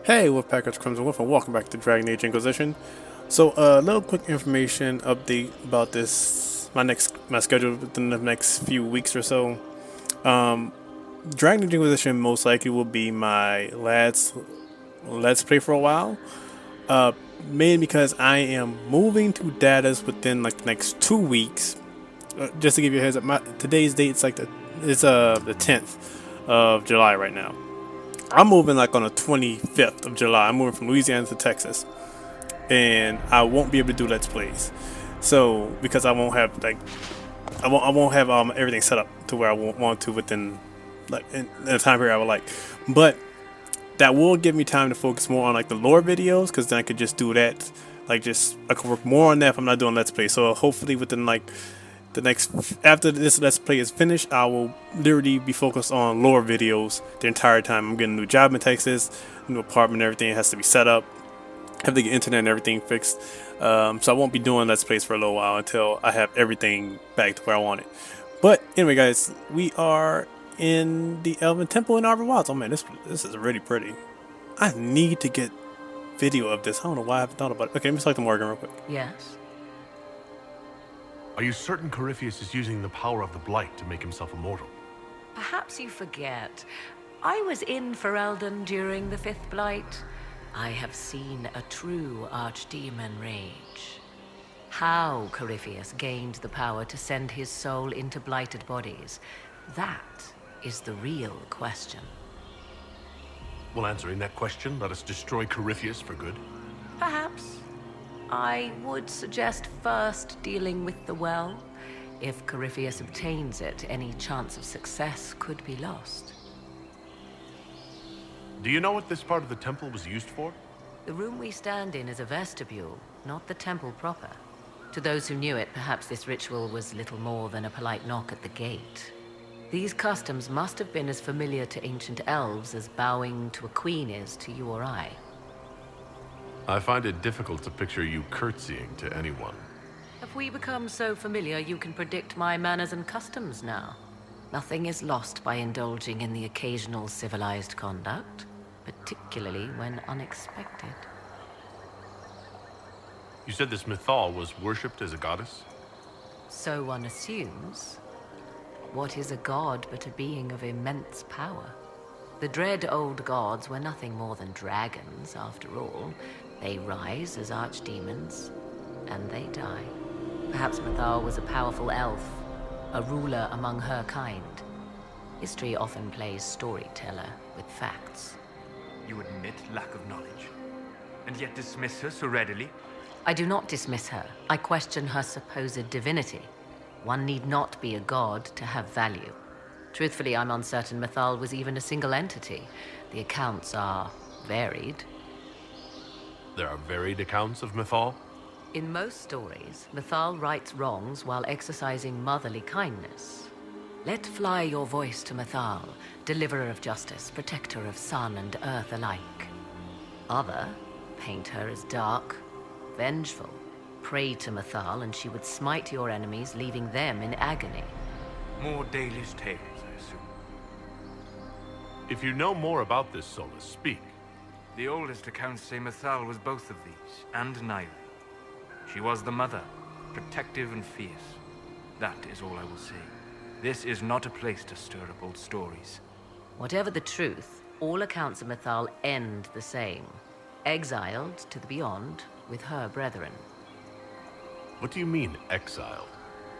Hey, Wolfpackers Crimson Wolf, and welcome back to Dragon Age Inquisition. So, a little quick information update about this. My schedule within the next few weeks or so. Dragon Age Inquisition most likely will be my last let's play for a while. Uh, Mainly because I am moving to Datas within like the next 2 weeks. Just to give you a heads up, today's date is like the 10th of July right now. I'm moving like on the 25th of July. I'm moving from Louisiana to Texas, and I won't be able to do Let's Plays. So because I won't have I won't have everything set up to where I won't want to within like in a time period I would like. But that will give me time to focus more on like the lore videos, because then I could just do that. I could work more on that if I'm not doing Let's Play. So hopefully within like the next after this Let's Play is finished, I will literally be focused on lore videos the entire time. I'm getting a new job in Texas, new apartment, everything has to be set up. I have to get internet and everything fixed. So I won't be doing Let's Plays for a little while until I have everything back to where I want it. But anyway, guys, we are in the Elven Temple in Arbor Wilds. Oh man, this is really pretty. I need to get video of this. I don't know why I haven't thought about it. Okay, let me select the Morgan real quick. Yes. Are you certain Corypheus is using the power of the Blight to make himself immortal? Perhaps you forget. I was in Ferelden during the Fifth Blight. I have seen a true archdemon rage. How Corypheus gained the power to send his soul into blighted bodies, that is the real question. Well, answering that question, let us destroy Corypheus for good. Perhaps. I would suggest first dealing with the well. If Corypheus obtains it, any chance of success could be lost. Do you know what this part of the temple was used for? The room we stand in is a vestibule, not the temple proper. To those who knew it, perhaps this ritual was little more than a polite knock at the gate. These customs must have been as familiar to ancient elves as bowing to a queen is to you or I. I find it difficult to picture you curtsying to anyone. Have we become so familiar you can predict my manners and customs now? Nothing is lost by indulging in the occasional civilized conduct, particularly when unexpected. You said this Mythal was worshipped as a goddess? So one assumes. What is a god but a being of immense power? The dread old gods were nothing more than dragons, after all. They rise as archdemons, and they die. Perhaps Mythal was a powerful elf, a ruler among her kind. History often plays storyteller with facts. You admit lack of knowledge, and yet dismiss her so readily? I do not dismiss her. I question her supposed divinity. One need not be a god to have value. Truthfully, I'm uncertain Mythal was even a single entity. The accounts are varied. There are varied accounts of Mythal? In most stories, Mythal rights wrongs while exercising motherly kindness. Let fly your voice to Mythal, deliverer of justice, protector of sun and earth alike. Other paint her as dark, vengeful. Pray to Mythal and she would smite your enemies, leaving them in agony. More Dalish tales, I assume. If you know more about this Solus, speak. The oldest accounts say Mythal was both of these, and neither. She was the mother, protective and fierce. That is all I will say. This is not a place to stir up old stories. Whatever the truth, all accounts of Mythal end the same. Exiled to the beyond with her brethren. What do you mean, exiled?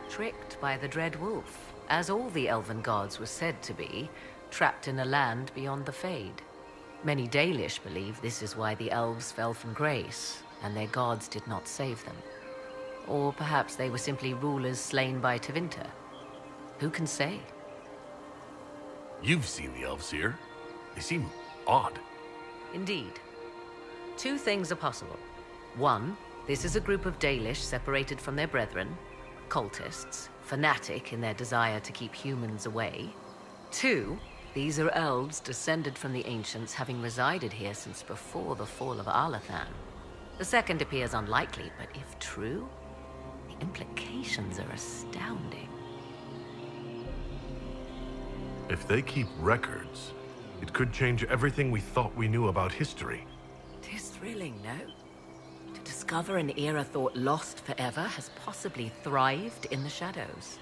Tricked by the dread wolf, as all the elven gods were said to be, trapped in a land beyond the Fade. Many Dalish believe this is why the elves fell from grace, and their gods did not save them. Or perhaps they were simply rulers slain by Tevinter. Who can say? You've seen the elves here. They seem odd. Indeed. Two things are possible. One, this is a group of Dalish separated from their brethren, cultists, fanatic in their desire to keep humans away. Two, these are elves descended from the ancients, having resided here since before the fall of Arlathan. The second appears unlikely, but if true, the implications are astounding. If they keep records, It could change everything we thought we knew about history. Tis thrilling, no? To discover an era thought lost forever has possibly thrived in the shadows.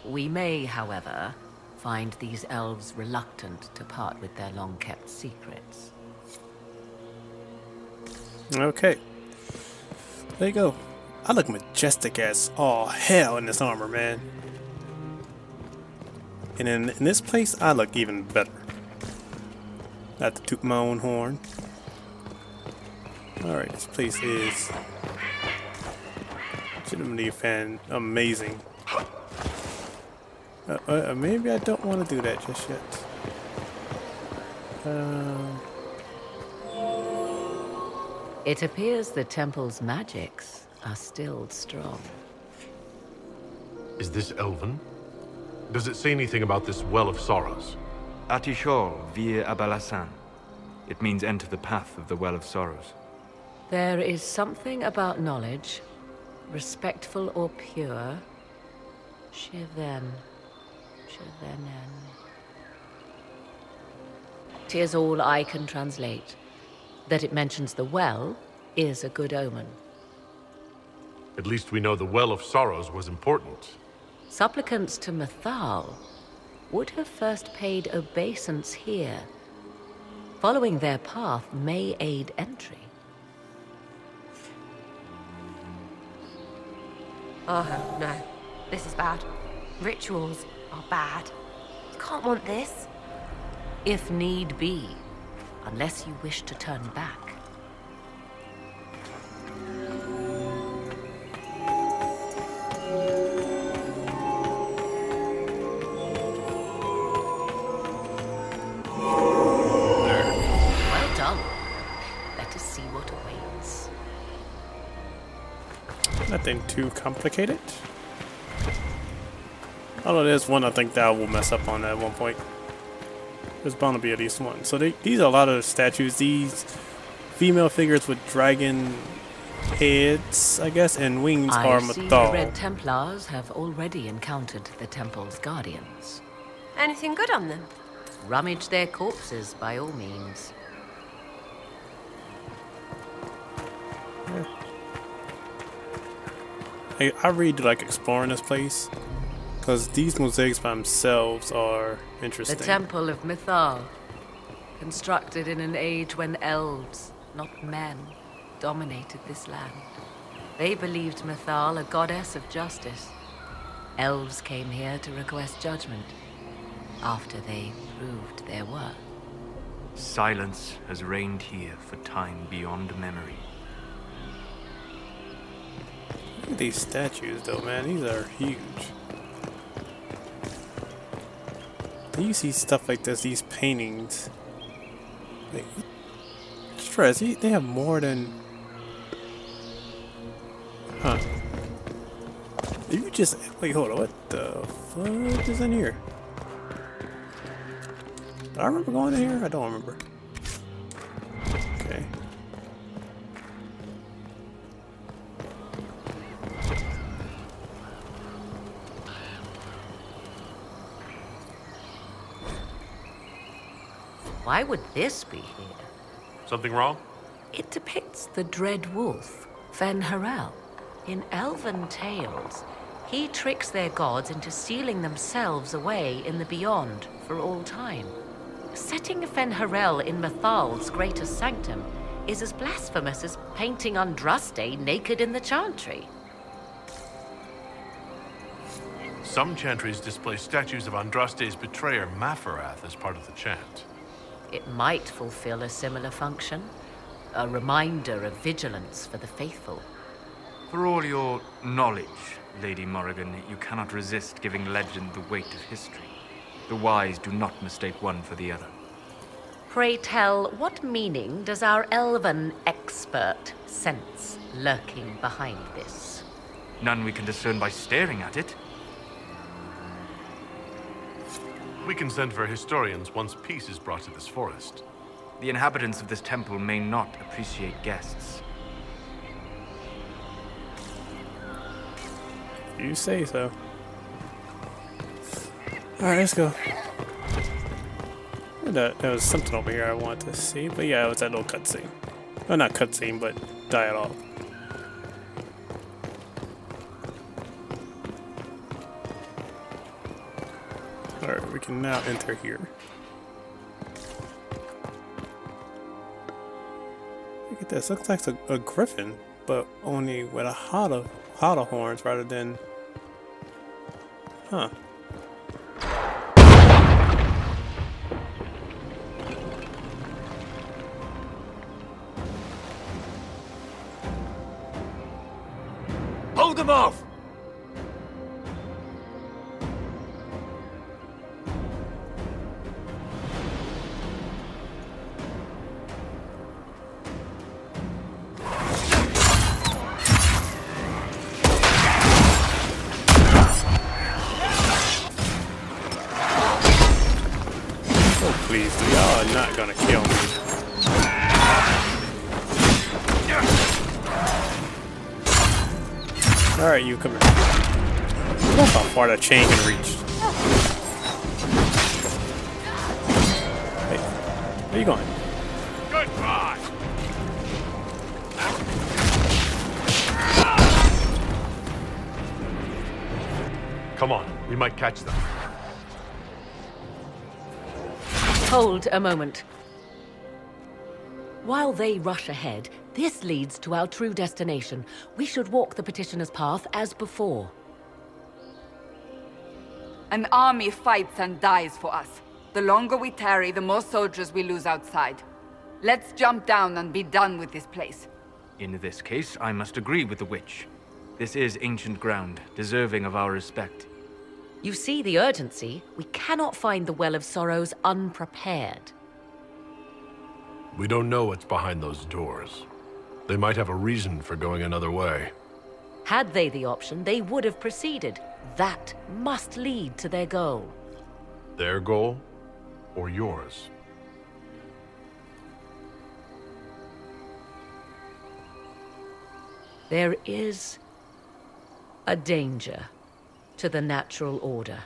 We may, however, find these elves reluctant to part with their long-kept secrets. Okay. There you go. I look majestic as all hell in this armor, man. And in this place, I look even better. Not to toot my own horn. Alright, this place is legitimately amazing. Maybe I don't want to do that just yet. It appears the temple's magics are still strong. Is this Elven? Does it say anything about this Well of Sorrows? Atishol vir Abalasan. It means enter the path of the Well of Sorrows. There is something about knowledge, respectful or pure. Shivenen. 'Tis all I can translate. That it mentions the well is a good omen. At least we know the Well of Sorrows was important. Supplicants to Mythal would have first paid obeisance here. Following their path may aid entry. Oh, no. This is bad. Rituals are bad. You can't want this. If need be, unless you wish to turn back. Well done. Let us see what awaits. Nothing too complicated. Although there's one I think that I will mess up on at one point. There's bound to be at least one. So these are a lot of statues. These female figures with dragon heads, I guess, and wings are I see the Mythal. Red Templars have already encountered the temple's guardians. Anything good on them? Rummage their corpses by all means. I really do like exploring this place because these mosaics by themselves are interesting. The Temple of Mythal, constructed in an age when elves, not men, dominated this land. They believed Mythal a goddess of justice. Elves came here to request judgment after they proved their worth. Silence has reigned here for time beyond memory. Look at these statues, though, man. These are huge. You see stuff like this, these paintings. Like, stress, they have more than... Huh. You just... Wait, hold on. What the fuck is in here? Do I remember going in here? I don't remember. Okay. Why would this be here? Something wrong? It depicts the dread wolf, Fen Harel. In elven tales, he tricks their gods into sealing themselves away in the beyond for all time. Setting Fen Harel in Mythal's greatest sanctum is as blasphemous as painting Andraste naked in the chantry. Some chantries display statues of Andraste's betrayer Mafarath as part of the chant. It might fulfill a similar function, a reminder of vigilance for the faithful. For all your knowledge, Lady Morrigan, you cannot resist giving legend the weight of history. The wise do not mistake one for the other. Pray tell, what meaning does our elven expert sense lurking behind this? None we can discern by staring at it. We can send for historians once peace is brought to this forest. The inhabitants of this temple may not appreciate guests. You say so. Alright, let's go. There was something over here I wanted to see, but yeah, it was that little cutscene. Well, not cutscene, but dialogue. Alright, we can now enter here. Look at this, looks like a griffin, but only with a hotter horns rather than... Huh. Hold them off! Oh please, y'all are not gonna kill me. Alright, you come here. That's how far that chain can reach. Hey, where are you going? Goodbye! Come on, we might catch them. Hold a moment. While they rush ahead, this leads to our true destination. We should walk the petitioner's path as before. An army fights and dies for us. The longer we tarry, the more soldiers we lose outside. Let's jump down and be done with this place. In this case, I must agree with the witch. This is ancient ground, deserving of our respect. You see the urgency? We cannot find the Well of Sorrows unprepared. We don't know what's behind those doors. They might have a reason for going another way. Had they the option, they would have proceeded. That must lead to their goal. Their goal? Or yours? There is a danger to the natural order.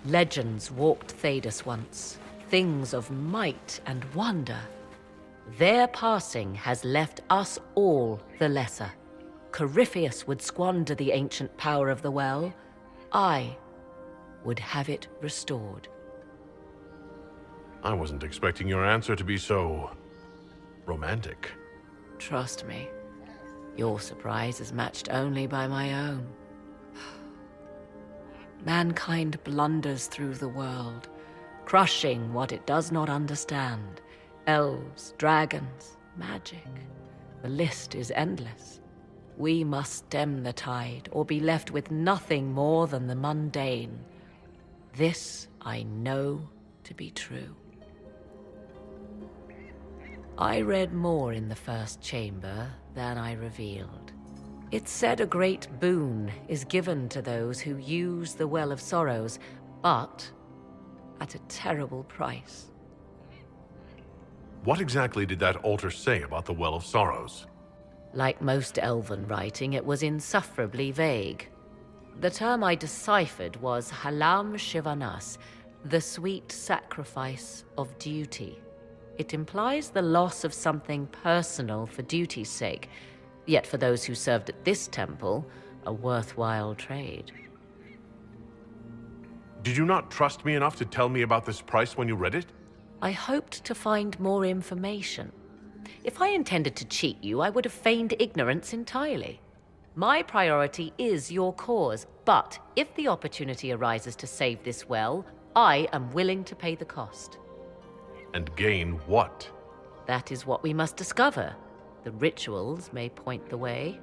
Legends walked Thedas once, things of might and wonder. Their passing has left us all the lesser. Corypheus would squander the ancient power of the well. I would have it restored. I wasn't expecting your answer to be so... romantic. Trust me, your surprise is matched only by my own. Mankind blunders through the world, crushing what it does not understand. Elves, dragons, magic. The list is endless. We must stem the tide, or be left with nothing more than the mundane. This I know to be true. I read more in the first chamber than I revealed. It said a great boon is given to those who use the Well of Sorrows, but at a terrible price. What exactly did that altar say about the Well of Sorrows? Like most elven writing, it was insufferably vague. The term I deciphered was Halam Shivanas, the sweet sacrifice of duty. It implies the loss of something personal for duty's sake, yet for those who served at this temple, a worthwhile trade. Did you not trust me enough to tell me about this price when you read it? I hoped to find more information. If I intended to cheat you, I would have feigned ignorance entirely. My priority is your cause, but if the opportunity arises to save this well, I am willing to pay the cost. And gain what? That is what we must discover. The rituals may point the way.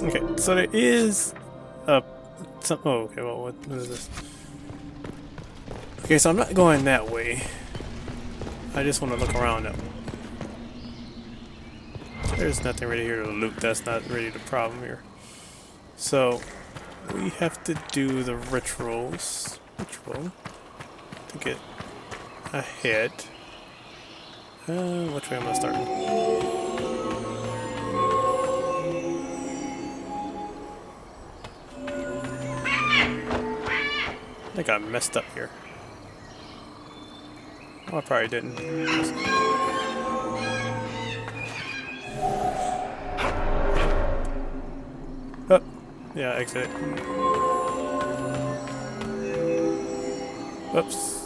Okay, so there is a... oh, okay, well, what is this? Okay, so I'm not going that way. I just want to look around them. There's nothing really here to loot. That's not really the problem here. So, we have to do the rituals. Ritual. To get ahead. Which way am I starting? think I messed up here. Oh, I probably didn't. Oh, yeah, exit. Oops.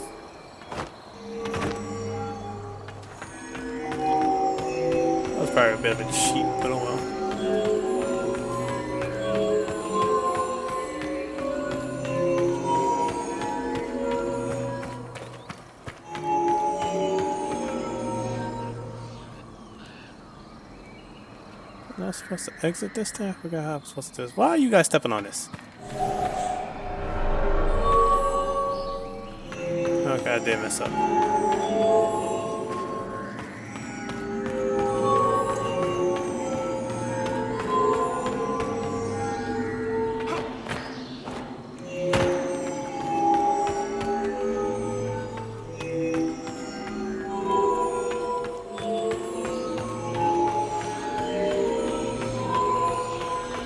That was probably a bit of a cheat, but oh well. Am I supposed to exit this thing? I forgot how I'm supposed to do this. Why are you guys stepping on this? Okay, I did mess up.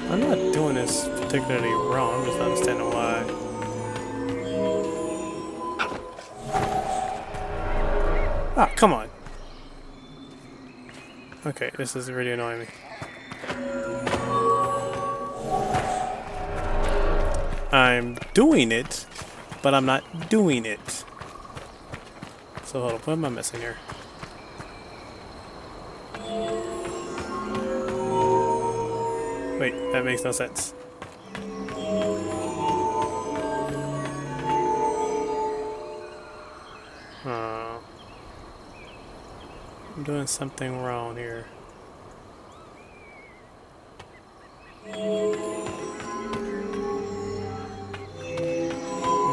I'm not doing this particularly wrong, I'm just not understanding why. Ah, come on. Okay, this is really annoying me. I'm doing it, but I'm not doing it. So hold on, what am I missing here? Wait, that makes no sense. I'm doing something wrong here.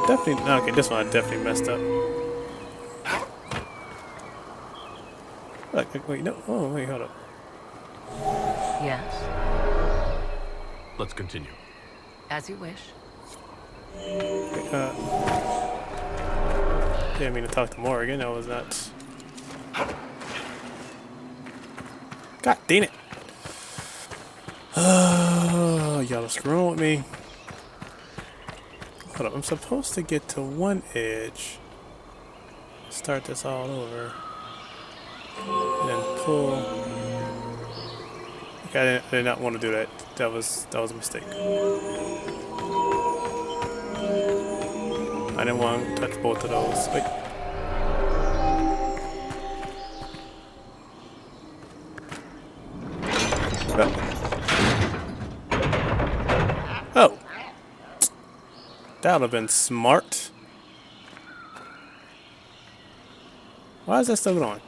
Definitely, okay, this one I definitely messed up. Look, wait, no, oh, wait, hold up. Yes, Let's continue. as you wish. Didn't mean to talk to Morgan, I was not. God dang it! Oh, y'all are screwing with me. Hold up, I'm supposed to get to one edge. Start this all over. And then pull. Okay, I did not want to do that. That was a mistake. I didn't want to touch both of those. Wait. Oh. That would have been smart. Why is that still going?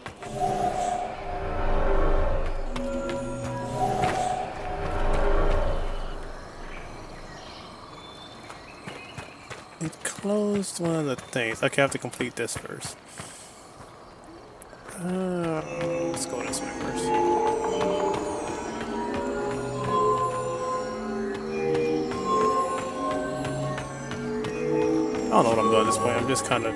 It closed one of the things. Okay, I have to complete this first. Let's go this way first. I don't know what I'm doing at this point. I'm just kind of.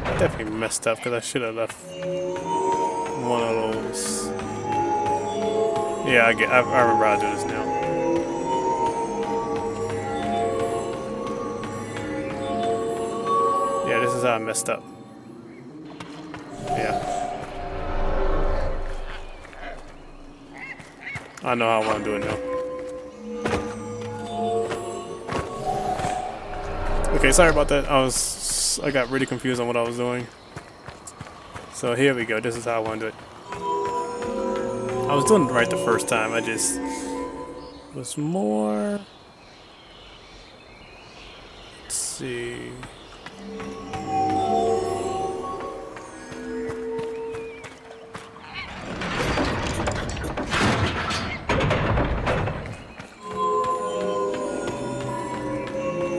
I definitely messed up because I should have left one of those. Yeah, I remember how to do this now. Yeah, this is how I messed up. Yeah. I know how I want to do it now. Okay, sorry about that. I got really confused on what I was doing. So here we go. This is how I want to do it. I was doing it right the first time. I just was more. Let's see.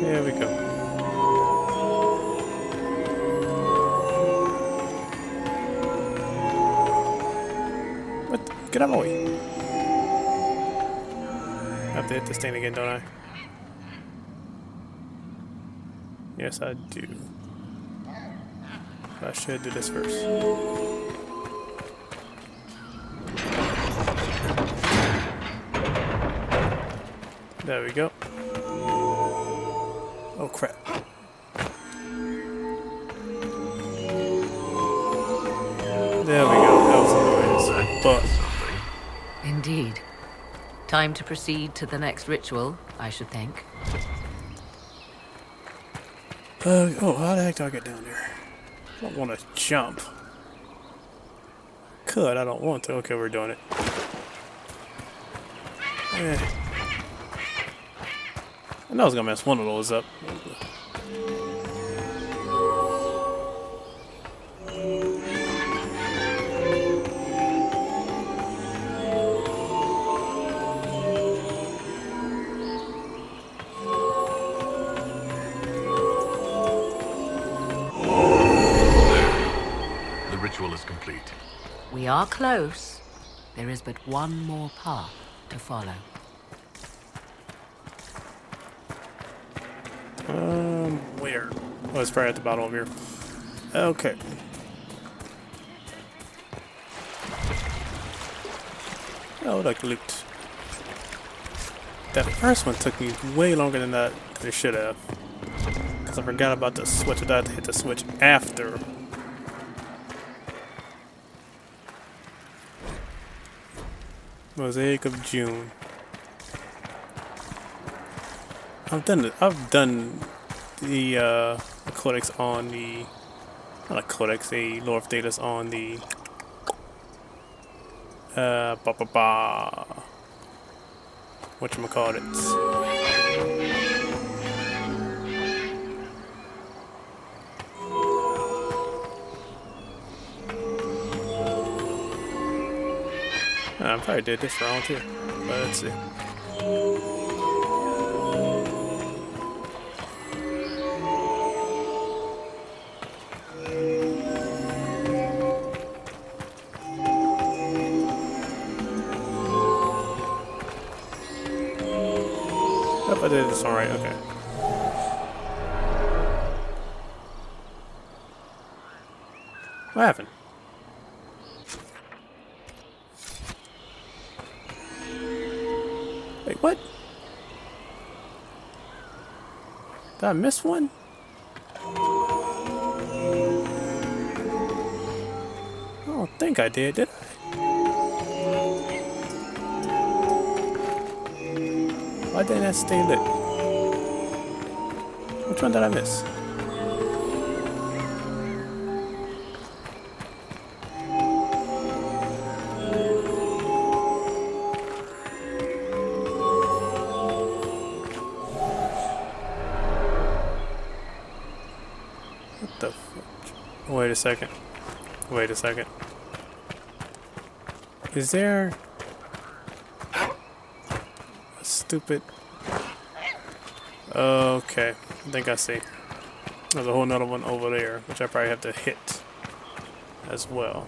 There we go. What? Get out of my way. I have to hit this thing again, don't I? Yes, I do. I should do this first. There we go. Oh crap. There we go. That was annoying. But Something. Indeed. Time to proceed to the next ritual, I should think. oh, how the heck do I get down there? I don't want to jump. Could, I don't want to. Okay, we're doing it. Eh. I know I was gonna mess one of those up. The ritual is complete. We are close. There is but one more path to follow. Where? Oh, it's probably at the bottom over here. Okay. Oh, like loot. That first one took me way longer than that than it should have. Because I forgot about the switch. I had to hit the switch after. Mosaic of June. I've done the codex on the, not a codex, a lore of Daedalus on the whatchamacallit. I probably did this wrong too, but let's see. Yep, I did this one right, okay. What happened? Wait, what? Did I miss one? I don't think I did I? Why didn't that stay lit? Which one did I miss? What the fuck? Wait a second. Wait a second. Is there a stupid... Okay, I think I see. There's a whole nother one over there, which I probably have to hit as well.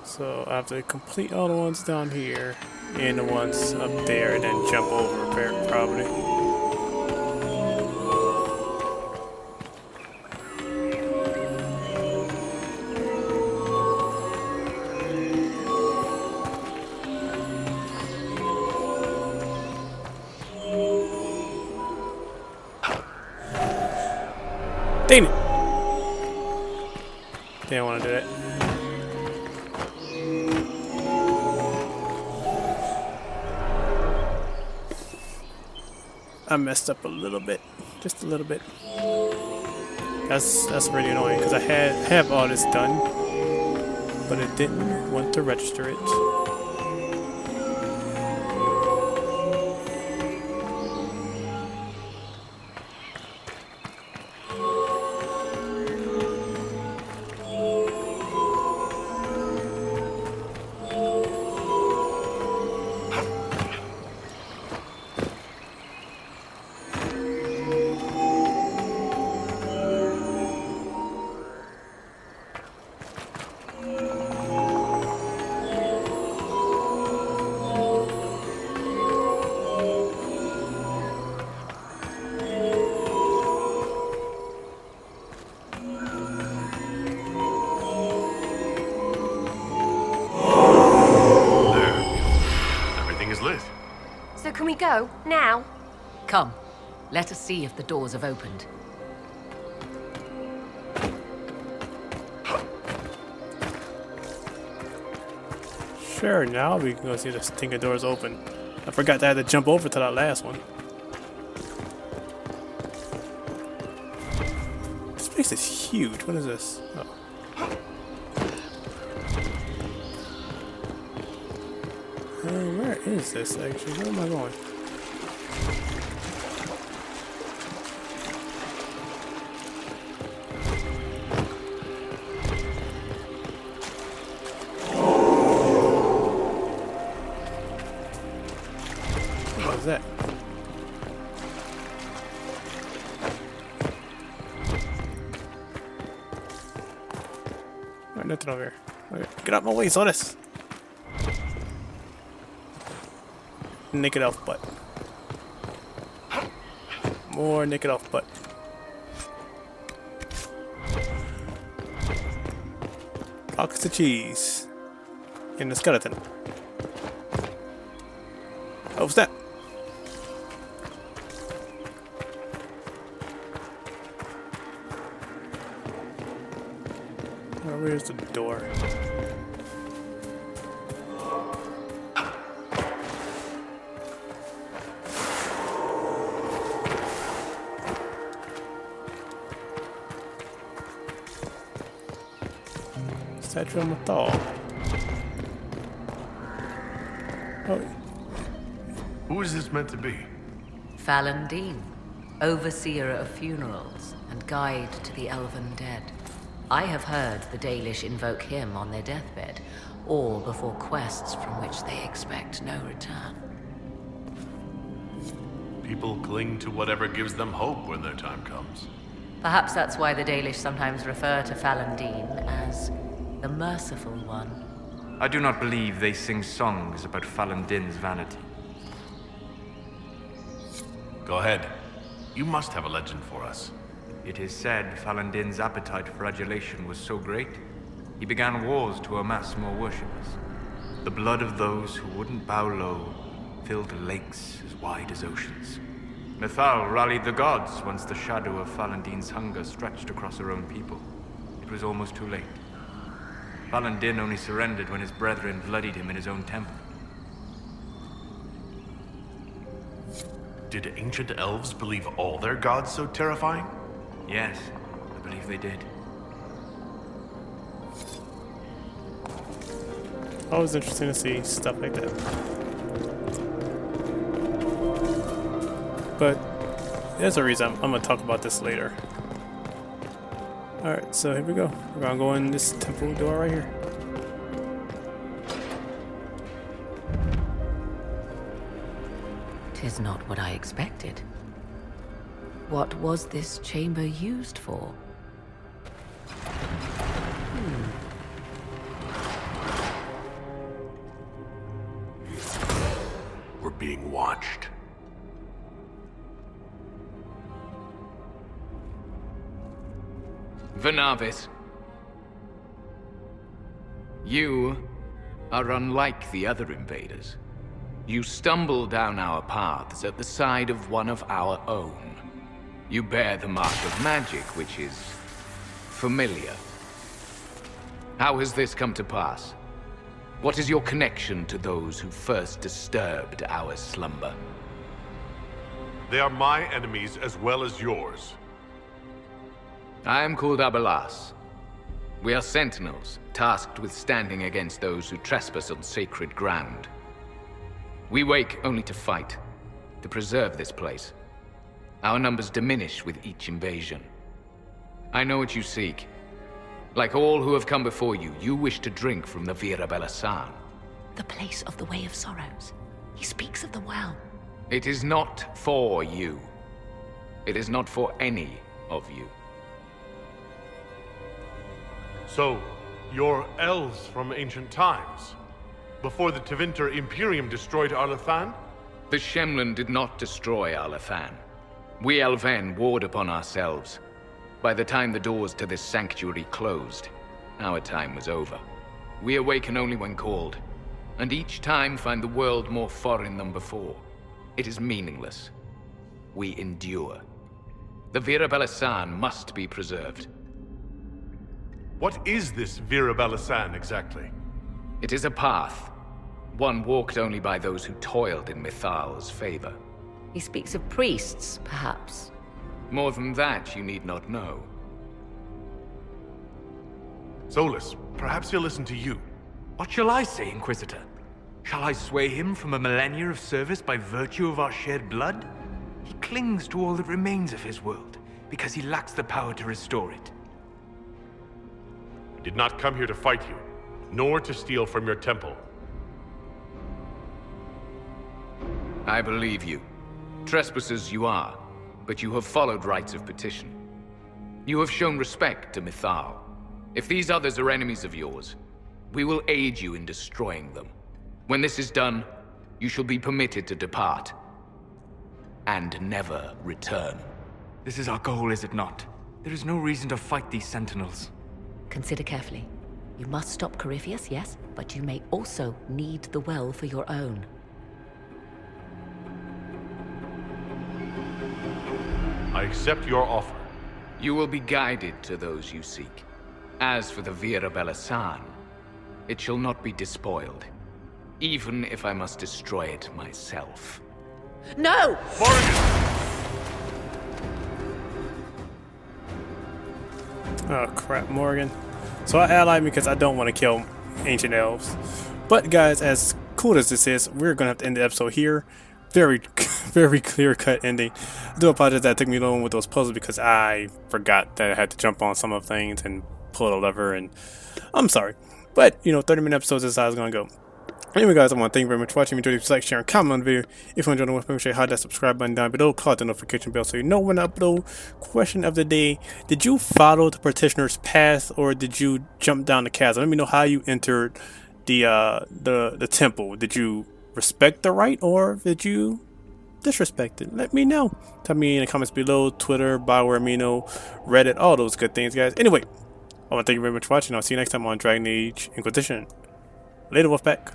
So I have to complete all the ones down here and the ones up there and then jump over probably. Dang it! Didn't want to do that. I messed up a little bit, just a little bit. That's really annoying because I have all this done, but it didn't want to register it. So can we go? Now? Come, let us see if the doors have opened. Sure, now we can go see the stinking doors open. I forgot that I had to jump over to that last one. This place is huge. What is this? Oh. Where is this actually? Where am I going? What is that? Alright, nothing over here. Okay, get out my way, Sodas! Naked elf butt. More naked elf butt. Pockets of cheese. And a skeleton. Oh, what's that? Oh, where's the door? Statue of Mathal. Oh, Who is this meant to be? Fallon Dean, overseer of funerals and guide to the elven dead. I have heard the Dalish invoke him on their deathbed, or before quests from which they expect no return. People cling to whatever gives them hope when their time comes. Perhaps that's why the Dalish sometimes refer to Fallon Dean as the Merciful One. I do not believe they sing songs about Fallon Din's vanity. Go ahead. You must have a legend for us. It is said Fallon Din's appetite for adulation was so great, he began wars to amass more worshippers. The blood of those who wouldn't bow low filled lakes as wide as oceans. Mithal rallied the gods once the shadow of Fallon Din's hunger stretched across her own people. It was almost too late. Fallon Din only surrendered when his brethren bloodied him in his own temple. Did ancient elves believe all their gods so terrifying? Yes, I believe they did. always interesting to see stuff like that. But there's a reason I'm gonna talk about this later. Alright, so here we go. We're gonna go in this temple door right here. Tis not what I expected. What was this chamber used for? We're being watched. Venavis, you are unlike the other invaders. You stumble down our paths at the side of one of our own. You bear the mark of magic, which is familiar. How has this come to pass? What is your connection to those who first disturbed our slumber? They are my enemies as well as yours. I am called Abelas. We are sentinels, tasked with standing against those who trespass on sacred ground. We wake only to fight, to preserve this place. Our numbers diminish with each invasion. I know what you seek. Like all who have come before you, you wish to drink from the Vira Belasan. The place of the Way of Sorrows. He speaks of the well. It is not for you. It is not for any of you. So, you're elves from ancient times? Before the Tevinter Imperium destroyed Arlathan? The Shemlin did not destroy Arlathan. We Elven warred upon ourselves. By the time the doors to this sanctuary closed, our time was over. We awaken only when called, and each time find the world more foreign than before. It is meaningless. We endure. The Vira Belisan must be preserved. What is this Vira Belisan exactly? It is a path. One walked only by those who toiled in Mithal's favor. He speaks of priests, perhaps. More than that, you need not know. Solus, perhaps he'll listen to you. What shall I say, Inquisitor? Shall I sway him from a millennia of service by virtue of our shared blood? He clings to all that remains of his world, because he lacks the power to restore it. We did not come here to fight you, nor to steal from your temple. I believe you. Trespassers you are, but you have followed rites of petition. You have shown respect to Mithal. If these others are enemies of yours, we will aid you in destroying them. When this is done, you shall be permitted to depart. And never return. This is our goal, is it not? There is no reason to fight these sentinels. Consider carefully. You must stop Corypheus, yes, but you may also need the well for your own. I accept your offer. You will be guided to those you seek. As for the Vira Belisan, it shall not be despoiled, even if I must destroy it myself. No! Oh crap, Morgan. So I allied me because I don't want to kill ancient elves. But guys, as cool as this is, we're gonna have to end the episode here. Very, very clear-cut ending. I do apologize that it took me long with those puzzles because I forgot that I had to jump on some of things and pull a lever, and I'm sorry. But, you know, 30-minute episodes is how it's gonna go. Anyway, guys, I want to thank you very much for watching. If you enjoyed, like, share, and comment on the video. If you enjoyed the video, make sure you hit that subscribe button down below. Call the notification bell so you know when I upload. Question of the day: did you follow the petitioner's path, or did you jump down the chasm? Let me know how you entered the temple. Did you respect the right, or did you disrespect it? Let me know. Tell me in the comments below. Twitter, Bioware Amino, Reddit, all those good things, guys. Anyway, I want to thank you very much for watching. I'll see you next time on Dragon Age Inquisition. Later, Wolfpack.